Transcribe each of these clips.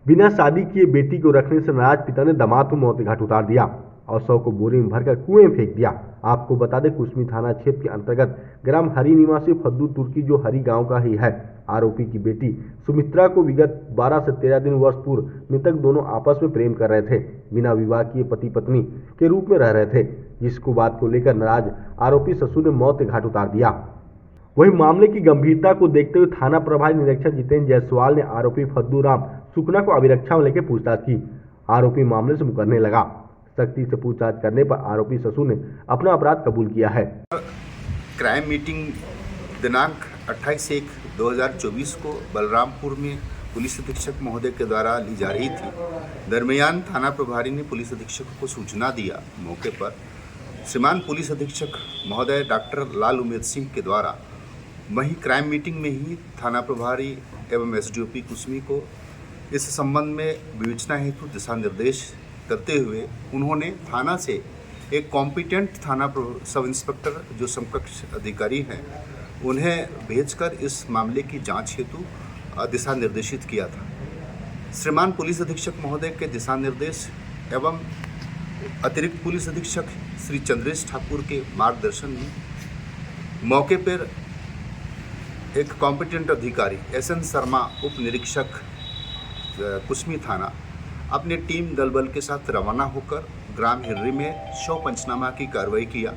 बिना शादी किए बेटी को रखने से नाराज पिता ने दामाद को मौत के घाट उतार दिया और शव को बोरी में भरकर कुएं में फेंक दिया। आपको बता दें, कुसमी थाना क्षेत्र के अंतर्गत ग्राम हरी निवासी फद्दू तुर्की जो हरी गांव का ही है, आरोपी की बेटी सुमित्रा को विगत 12 से 13 दिन वर्ष पूर्व मृतक दोनों आपस में प्रेम कर रहे थे। बिना विवाह किए पति पत्नी के रूप में रह रहे थे, जिसको बात को लेकर नाराज आरोपी ससुर ने मौत के घाट उतार दिया। वहीं मामले की गंभीरता को देखते हुए थाना प्रभारी निरीक्षक जितेंद्र जायसवाल ने आरोपी फद्दू राम सुखना को अभिरक्षा में लेकर पूछताछ की। आरोपी मामले से मुकरने लगा। सख्ती से पूछताछ करने पर आरोपी ससुर ने अपना अपराध कबूल किया है। क्राइम मीटिंग दिनांक 28/1/2024 को बलरामपुर में पुलिस अधीक्षक महोदय के द्वारा ली जा रही थी। दरमियान थाना प्रभारी ने पुलिस अधीक्षक को सूचना दिया। मौके पर श्रीमान पुलिस अधीक्षक महोदय डॉक्टर लाल उमेद सिंह के द्वारा वहीं क्राइम मीटिंग में ही थाना प्रभारी एवं एसडीओपी कुसमी को इस संबंध में विवेचना हेतु दिशा निर्देश करते हुए उन्होंने थाना से एक कॉम्पिटेंट थाना सब इंस्पेक्टर जो समकक्ष अधिकारी हैं उन्हें भेजकर इस मामले की जांच हेतु दिशा निर्देशित किया था। श्रीमान पुलिस अधीक्षक महोदय के दिशा निर्देश एवं अतिरिक्त पुलिस अधीक्षक श्री चंद्रेश ठाकुर के मार्गदर्शन में मौके पर एक कॉम्पिटेंट अधिकारी एसएन शर्मा उप निरीक्षक कुसमी थाना अपने टीम दल बल के साथ रवाना होकर ग्राम हिर्री में शव पंचनामा की कार्रवाई किया।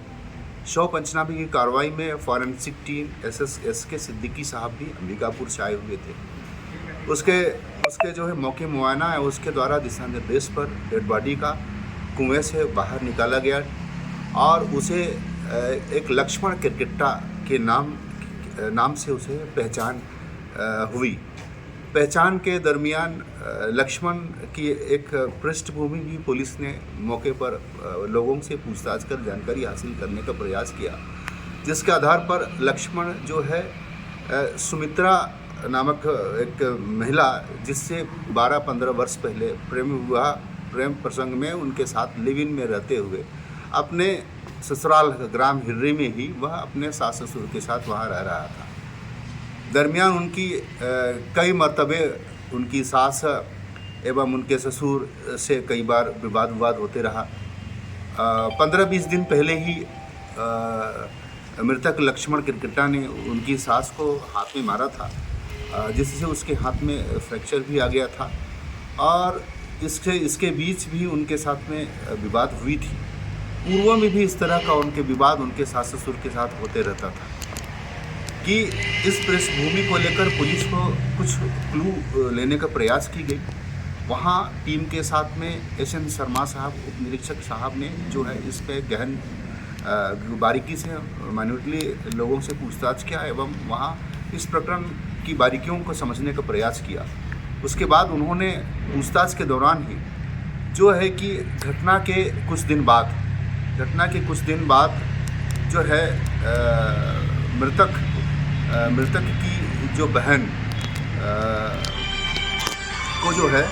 शव पंचनामे की कार्रवाई में फॉरेंसिक टीम एसएस के सिद्दीकी साहब भी अंबिकापुर से आए हुए थे। उसके जो है मौके मुआयना है, उसके द्वारा दिशा निर्देश पर डेड बॉडी का कुएं से बाहर निकाला गया और उसे एक लक्ष्मण किरकिट्टा के नाम से उसे पहचान हुई। पहचान के दरमियान लक्ष्मण की एक पृष्ठभूमि भी पुलिस ने मौके पर लोगों से पूछताछ कर जानकारी हासिल करने का प्रयास किया, जिसके आधार पर लक्ष्मण जो है सुमित्रा नामक एक महिला जिससे 12-15 वर्ष पहले प्रेम प्रसंग में उनके साथ लिव इन में रहते हुए अपने ससुराल ग्राम हिर्री में ही वह अपने सास ससुर के साथ वहाँ रह रहा था। दरमियान उनकी कई मर्तबे उनकी सास एवं उनके ससुर से कई बार विवाद होते रहा। 15-20 दिन पहले ही मृतक लक्ष्मण किरकिट्टा ने उनकी सास को हाथ में मारा था, जिससे उसके हाथ में फ्रैक्चर भी आ गया था और इसके बीच भी उनके साथ में विवाद हुई थी। पूर्व में भी इस तरह का उनके विवाद उनके सास ससुर के साथ होते रहता था कि इस पृष्ठभूमि को लेकर पुलिस को कुछ क्लू लेने का प्रयास की गई। वहाँ टीम के साथ में एसएन शर्मा साहब उप निरीक्षक साहब ने जो है इस पे गहन बारीकी से माइन्यूटली लोगों से पूछताछ किया एवं वहाँ इस प्रकरण की बारीकियों को समझने का प्रयास किया। उसके बाद उन्होंने पूछताछ के दौरान ही जो है कि घटना के कुछ दिन बाद जो है मृतक की जो बहन को जो है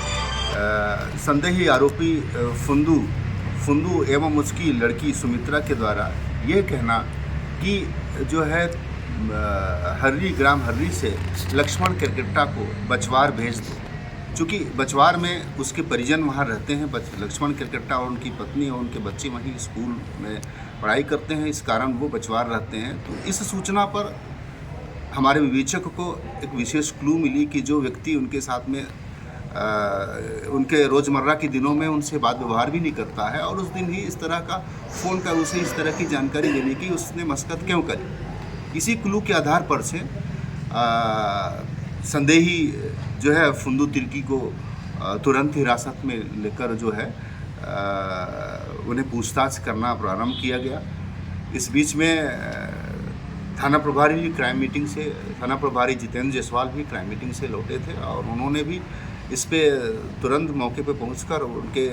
संदेही आरोपी फुंदू एवं उसकी लड़की सुमित्रा के द्वारा ये कहना कि जो है ग्राम हर्री से लक्ष्मण किरकिट्टा को बचवार भेज दो। चूँकि बचवार में उसके परिजन वहाँ रहते हैं, लक्ष्मण किरकिट्टा और उनकी पत्नी और उनके बच्चे वहीं स्कूल में पढ़ाई करते हैं, इस कारण वो बचवार रहते हैं। तो इस सूचना पर हमारे विवेचक को एक विशेष क्लू मिली कि जो व्यक्ति उनके साथ में उनके रोज़मर्रा के दिनों में उनसे बात व्यवहार भी नहीं करता है और उस दिन ही इस तरह का फ़ोन कर उसे इस तरह की जानकारी देने की उसने मशक्क़त क्यों करी। इसी क्लू के आधार पर से संदेही जो है फुंदू तिर्की को तुरंत हिरासत में लेकर जो है उन्हें पूछताछ करना प्रारंभ किया गया। इस बीच में थाना प्रभारी जितेंद्र जायसवाल भी क्राइम मीटिंग से लौटे थे और उन्होंने भी इस पे तुरंत मौके पे पहुंचकर उनके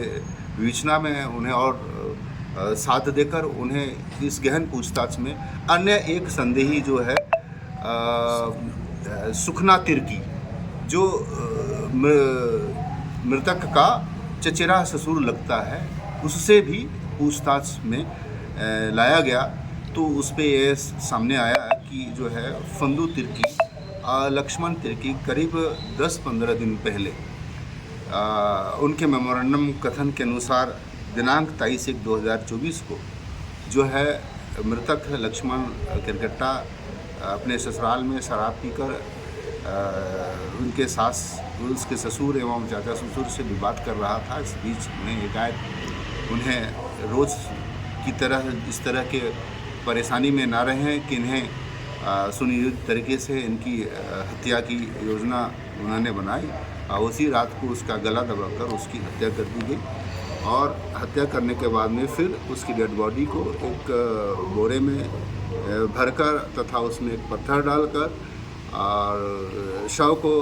विवेचना में उन्हें और साथ देकर उन्हें इस गहन पूछताछ में अन्य एक संदेही जो है सुखना तिर्की जो मृतक का चचेरा ससुर लगता है, उससे भी पूछताछ में लाया गया। तो उस पे ये सामने आया कि जो है फंदू तिर्की लक्ष्मण तिर्की करीब 10-15 दिन पहले उनके मेमोरेंडम कथन के अनुसार दिनांक 23/1/2024 को जो है मृतक लक्ष्मण किरगट्टा अपने ससुराल में शराब पीकर उनके उसके ससुर एवं चाचा ससुर से विवाद कर रहा था। इस बीच उन्हें एकाएक उन्हें रोज़ की तरह इस तरह के परेशानी में ना रहें कि इन्हें सुनियोजित तरीके से इनकी हत्या की योजना उन्होंने बनाई और उसी रात को उसका गला दबाकर उसकी हत्या कर दी गई और हत्या करने के बाद में फिर उसकी डेड बॉडी को एक बोरे में भरकर तथा उसमें एक पत्थर डालकर और शव को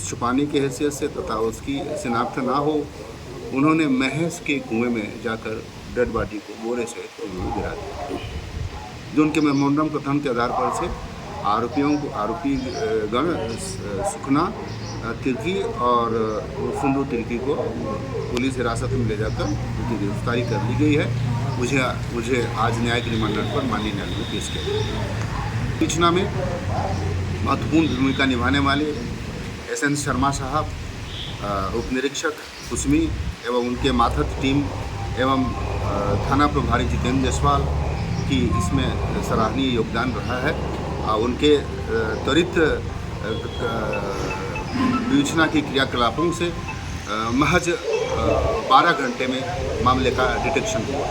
छुपाने की हैसियत से तथा उसकी शिनाख्त ना हो उन्होंने महेश के कुएं में जाकर डेड बॉडी को बोरे से गिरा दिया। जो उनके मेमोरेंडम कथन के आधार पर से आरोपी गण सुखना तिर्की और फुंडू तिर्की को पुलिस हिरासत में ले जाकर उनकी गिरफ्तारी कर ली गई है। मुझे आज न्यायिक रिमांड पर माननीय न्यायालय में पेश किया गया। सूचना में महत्वपूर्ण भूमिका निभाने वाले SN शर्मा साहब, उप निरीक्षक कुसमी एवं उनके माथत टीम एवं थाना प्रभारी जितेंद्र जायसवाल की इसमें सराहनीय योगदान रहा है। उनके त्वरित विवेचना की क्रियाकलापों से महज 12 घंटे में मामले का डिटेक्शन हुआ।